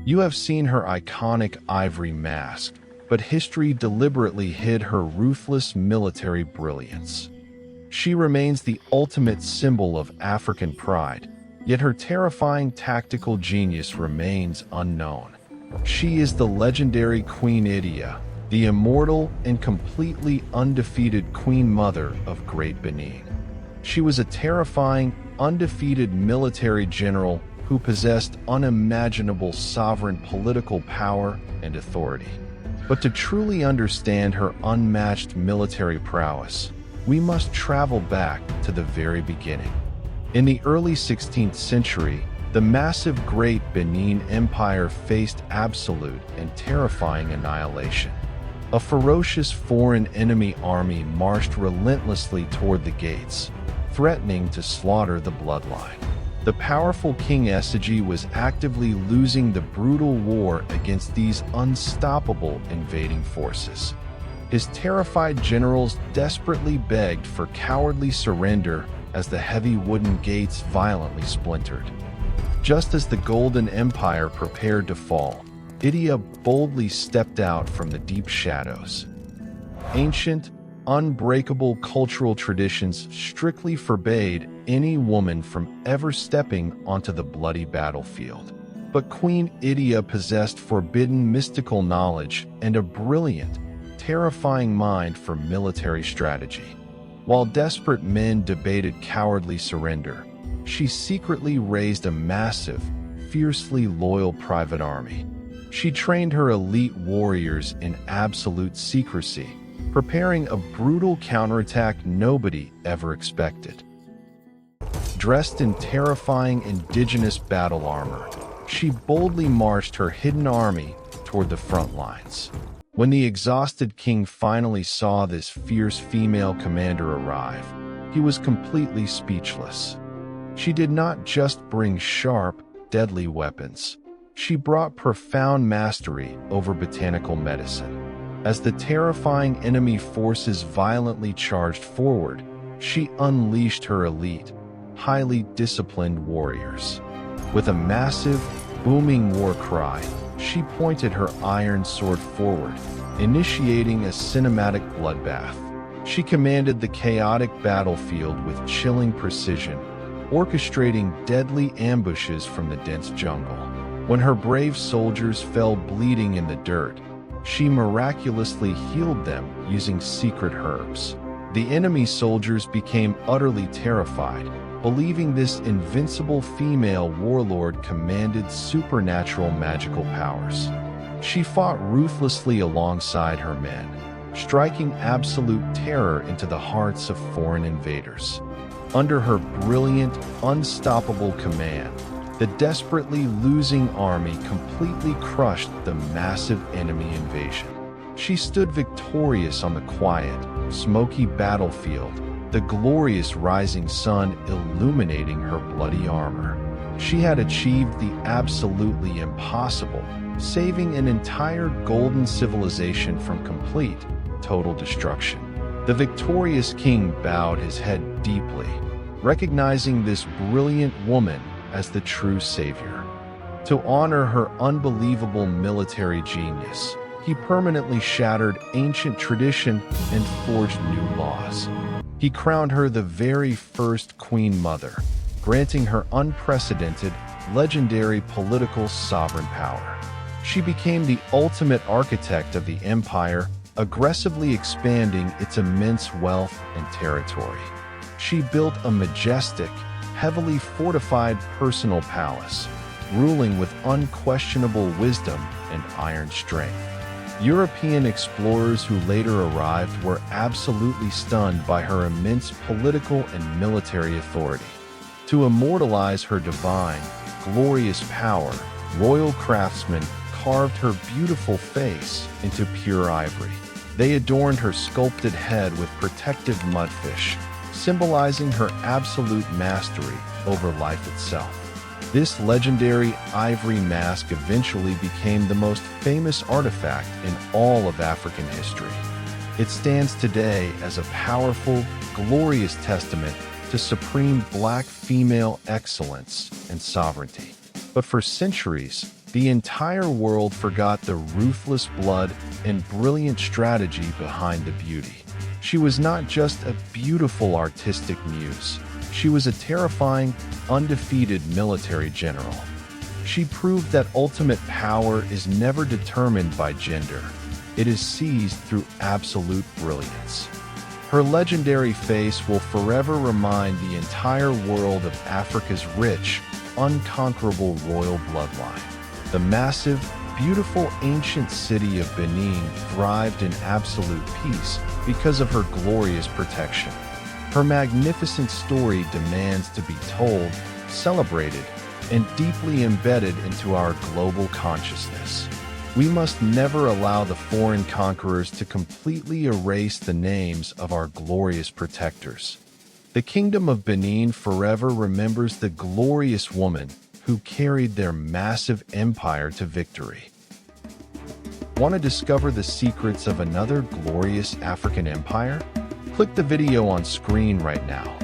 You have seen her iconic ivory mask, but history deliberately hid her ruthless military brilliance. She remains the ultimate symbol of African pride, yet her terrifying tactical genius remains unknown. She is the legendary Queen Idia, the immortal and completely undefeated Queen Mother of Great Benin. She was a terrifying, undefeated military general who possessed unimaginable sovereign political power and authority. But to truly understand her unmatched military prowess, we must travel back to the very beginning. In the early 16th century, the massive Great Benin Empire faced absolute and terrifying annihilation. A ferocious foreign enemy army marched relentlessly toward the gates, threatening to slaughter the bloodline. The powerful King Idia was actively losing the brutal war against these unstoppable invading forces. His terrified generals desperately begged for cowardly surrender as the heavy wooden gates violently splintered. Just as the Golden Empire prepared to fall, Idia boldly stepped out from the deep shadows. Ancient, unbreakable cultural traditions strictly forbade any woman from ever stepping onto the bloody battlefield. But Queen Idia possessed forbidden mystical knowledge and a brilliant, terrifying mind for military strategy. While desperate men debated cowardly surrender, she secretly raised a massive, fiercely loyal private army. She trained her elite warriors in absolute secrecy, preparing a brutal counterattack nobody ever expected. Dressed in terrifying indigenous battle armor, she boldly marched her hidden army toward the front lines. When the exhausted king finally saw this fierce female commander arrive, he was completely speechless. She did not just bring sharp, deadly weapons. She brought profound mastery over botanical medicine. As the terrifying enemy forces violently charged forward, she unleashed her elite, highly disciplined warriors. With a massive, booming war cry, she pointed her iron sword forward, initiating a cinematic bloodbath. She commanded the chaotic battlefield with chilling precision, orchestrating deadly ambushes from the dense jungle. When her brave soldiers fell bleeding in the dirt, she miraculously healed them using secret herbs. The enemy soldiers became utterly terrified, believing this invincible female warlord commanded supernatural magical powers. She fought ruthlessly alongside her men, striking absolute terror into the hearts of foreign invaders. Under her brilliant, unstoppable command, the desperately losing army completely crushed the massive enemy invasion. She stood victorious on the quiet, smoky battlefield, the glorious rising sun illuminating her bloody armor. She had achieved the absolutely impossible, saving an entire golden civilization from complete, total destruction. The victorious king bowed his head deeply, recognizing this brilliant woman as the true savior. To honor her unbelievable military genius, he permanently shattered ancient tradition and forged new laws. He crowned her the very first Queen Mother, granting her unprecedented, legendary political sovereign power. She became the ultimate architect of the empire, aggressively expanding its immense wealth and territory. She built a majestic, heavily fortified personal palace, ruling with unquestionable wisdom and iron strength. European explorers who later arrived were absolutely stunned by her immense political and military authority. To immortalize her divine, glorious power, royal craftsmen carved her beautiful face into pure ivory. They adorned her sculpted head with protective mudfish, symbolizing her absolute mastery over life itself. This legendary ivory mask eventually became the most famous artifact in all of African history. It stands today as a powerful, glorious testament to supreme black female excellence and sovereignty. But for centuries, The entire world forgot the ruthless blood and brilliant strategy behind the beauty. She was not just a beautiful artistic muse. She was a terrifying, undefeated military general. She proved that ultimate power is never determined by gender. It is seized through absolute brilliance. Her legendary face will forever remind the entire world of Africa's rich, unconquerable royal bloodline. The massive, beautiful ancient city of Benin thrived in absolute peace because of her glorious protection. Her magnificent story demands to be told, celebrated, and deeply embedded into our global consciousness. We must never allow the foreign conquerors to completely erase the names of our glorious protectors. The Kingdom of Benin forever remembers the glorious woman who carried their massive empire to victory. Want to discover the secrets of another glorious African empire? Click the video on screen right now.